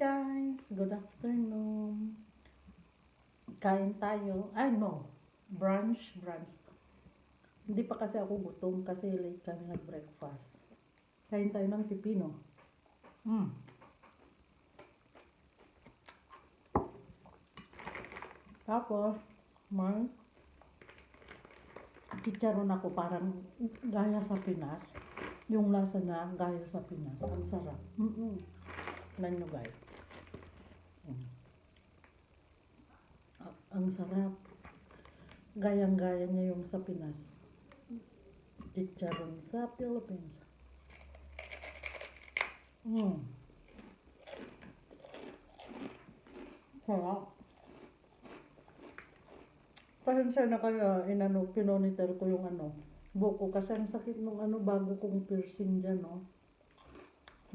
guys, good afternoon. Kain tayo. Ay no, brunch. Hindi pa kasi ako gutom kasi late kami nag-breakfast. Kain tayo ng pipino. Tapos, may chicharon ako parang gaya sa Pinas. Yung lasa na gaya sa Pinas. Ang sarap. Tignan nyo guys. Ang sarap. Gayang-gaya niya yung sa Pinas. Chicharon sa Philippines. Sarap. Pasensya na kayo, pinonitor ko yung buko kasi ang sakit nung bago kong piercing dyan, no?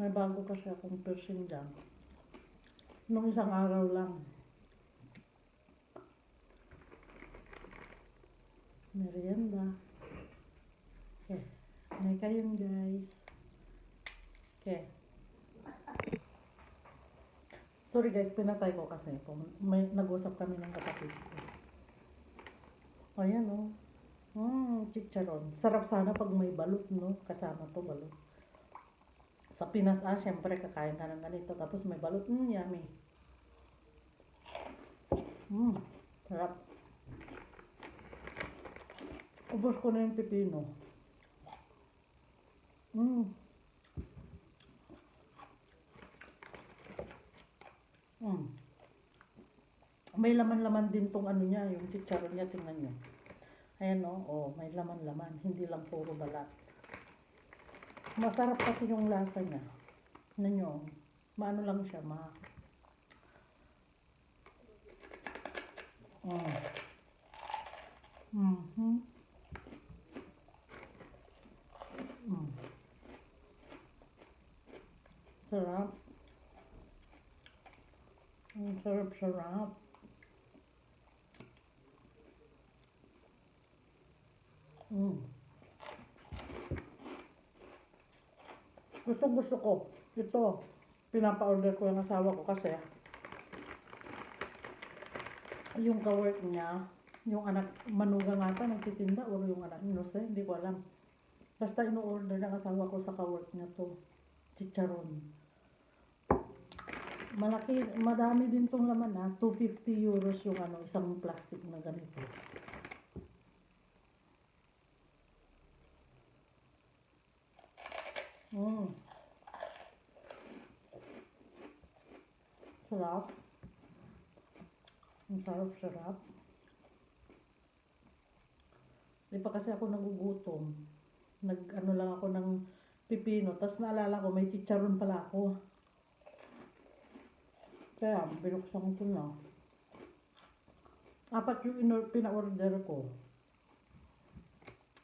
May bago kasi akong piercing dyan. Nung isang araw lang. Merienda. Okay. May kayong guys. Okay. Sorry guys, pinatay ko kasi kung may nag-usap kami ng kapatid ko. Ayan o. Chicharon. Sarap sana pag may balut, no? Kasama to balut. Sa Pinas, syempre kakain ka ng ganito. Tapos may balut. Yummy. Sarap. Ubos ko na yung pipino. May laman-laman din tong niya, yung chicharon niya, tingnan nyo. Ayan o, may laman-laman, hindi lang puro balat. Masarap kasi yung lasa niya. Tingnan nyo, maano lang siya, Sarap. Sarap. Gusto ko. Ito, pinapa-order ko yung asawa ko kasi yung ka-work niya, yung anak, manugang ata nagtitinda o yung anak, hindi ko alam. Basta ino-order ng asawa ko sa ka-work niya to, chicharon. Malaki, madami din tong laman 250 euros yung isang plastic na ganito. Sarap. Ang sarap. Di pa kasi ako nagugutom. Lang ako ng pipino. Tapos naalala ko, may chicharon pala ako. Kaya, binuksan ko na. 4 yung pina-order ko.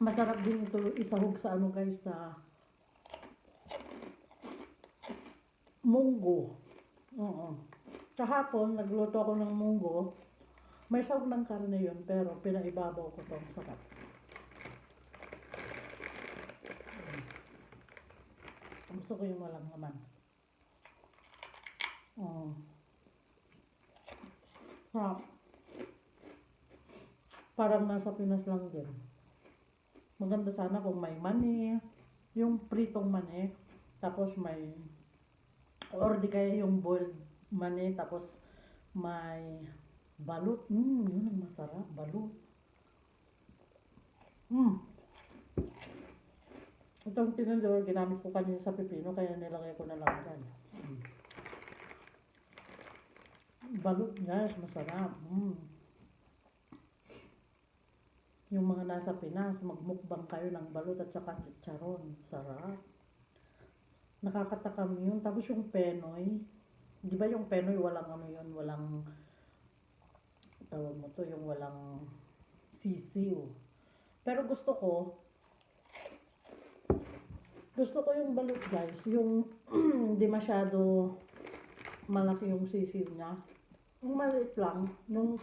Masarap din ito isahog sa guys, sa munggo. Kahapon, nagluto ako ng munggo. May sahog ng karne yun, pero pinaibabaw ko to. Ang sarap. Gusto ko yung walang laman. Sarap. Parang nasa Pinas lang din. Maganda sana kung may mani, yung pritong mani, tapos may, or di kaya yung boiled mani, tapos may balut. Yun ang masarap, balut. Itong tinidor, ginamit ko kanina sa pipino, kaya nilagay ko na lang dyan. Balut guys, masarap. Yung mga nasa Pinas, magmukbang kayo ng balut at saka chicharon. Sarap. Nakakatakam yun. Tapos yung Penoy, di ba yung Penoy walang walang, tawag mo to, yung walang sisiw. Pero gusto ko yung balut guys, yung hindi masyado malaki yung sisiw niya. Yung maliit lang, nung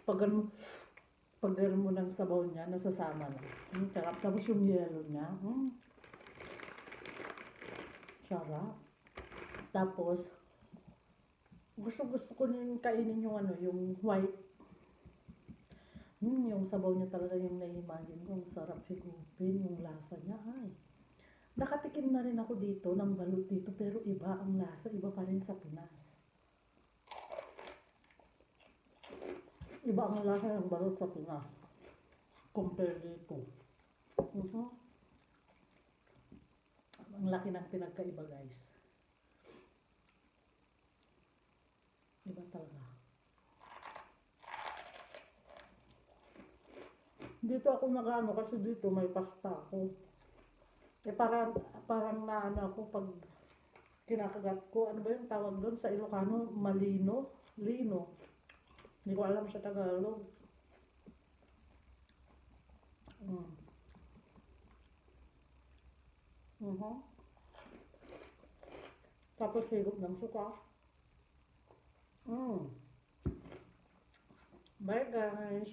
pag mo ng sabaw niya, nasasama na. Sarap. Tapos yung yellow niya, sarap. Tapos, Gusto ko din kainin yung ano, yung white. Yung sabaw niya talaga yung na-imagine ko. Ang sarap sigupin, yung lasa niya. Ay, nakatikim na rin ako dito ng balut dito pero iba ang lasa, iba pa rin sa Pinas. Iba ang lasa ng balut sa Pinas compare dito. Mhm. Ang laki ng pinagkaiba guys. Iba talaga. Dito ako nag-ano kasi dito may pasta ako. Eh parang naano ako pag kinakagat ko. Ano ba yung tawag doon sa Ilocano? Malino? Lino. Hindi ko alam sa Tagalog. Mm. Mhm. Tapos higop ng suka. Mm. Bye guys.